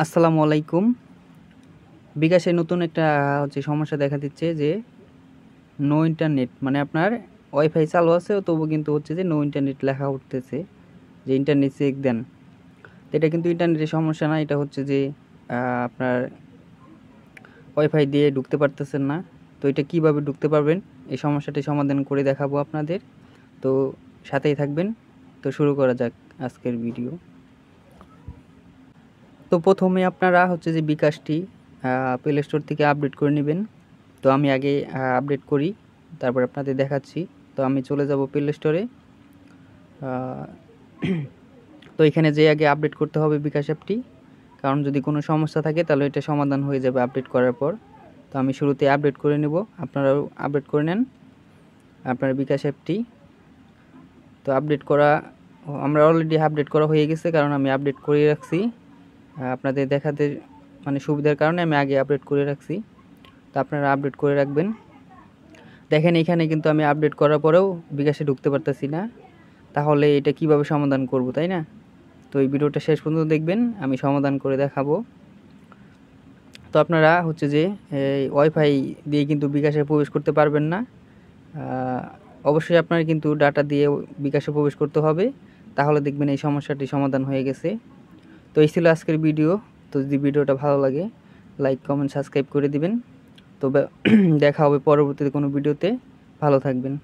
আসসালামু আলাইকুম। বিকাশে নতুন একটা সমস্যা দেখা দিচ্ছে যে নো ইন্টারনেট, মানে আপনার ওয়াইফাই চালু আছে তবু কিন্তু যে নো ইন্টারনেট লেখা উঠতেছে, যে ইন্টারনেট চেক দেন। তো এটা কিন্তু ইন্টারনেটের সমস্যা না, এটা হচ্ছে যে আপনার ওয়াইফাই দিয়ে ঢুকতে পারতেছেন না। তো এটা কিভাবে ঢুকতে পারবেন এই সমস্যাটি সমাধান করে দেখাবো আপনাদের, তো সাথেই থাকবেন। তো শুরু করা যাক আজকের ভিডিও। তো প্রথমে আপনারা যে বিকাশটি প্লে স্টোর থেকে আপডেট করে নেবেন। তো আমি আগে আপডেট করি, তারপর আপনাদের দেখাচ্ছি। তো আমি চলে যাব প্লে স্টোরে। তো এখানে যে আগে আপডেট করতে হবে বিকাশ অ্যাপটি, কারণ যদি কোনো সমস্যা থাকে তাহলে এটা সমাধান হয়ে যাবে আপডেট করার পর। তো আমি শুরুতে আপডেট করে নেব, আপনারাও আপডেট করে নেন আপনার বিকাশ অ্যাপটি। তো আপডেট করা আমরা অলরেডি আপডেট করা হয়ে গেছে, কারণ আমি আপডেট করে রাখছি আপনাদের দেখাতে, মানে সুবিধার কারণে আমি আগে আপডেট করে রাখছি। তো আপনারা আপডেট করে রাখবেন। দেখেন এখানে কিন্তু আমি আপডেট করার পরেও বিকাশে ঢুকতে পারতেছি না, তাহলে এটা কিভাবে সমাধান করব, তাই না? তো এই ভিডিওটা শেষ পর্যন্ত দেখবেন, আমি সমাধান করে দেখাবো। তো আপনারা যে এই ওয়াইফাই দিয়ে কিন্তু বিকাশে প্রবেশ করতে পারবেন না, অবশ্যই আপনার কিন্তু ডাটা দিয়ে বিকাশে প্রবেশ করতে হবে, তাহলে দেখবেন এই সমস্যাটি সমাধান হয়ে গেছে। তো এই ছিল আজকের ভিডিও। তো যদি ভিডিওটা ভালো লাগে লাইক কমেন্ট সাবস্ক্রাইব করে দিবেন। তো দেখা হবে পরবর্তীতে কোনো ভিডিওতে। ভালো থাকবেন।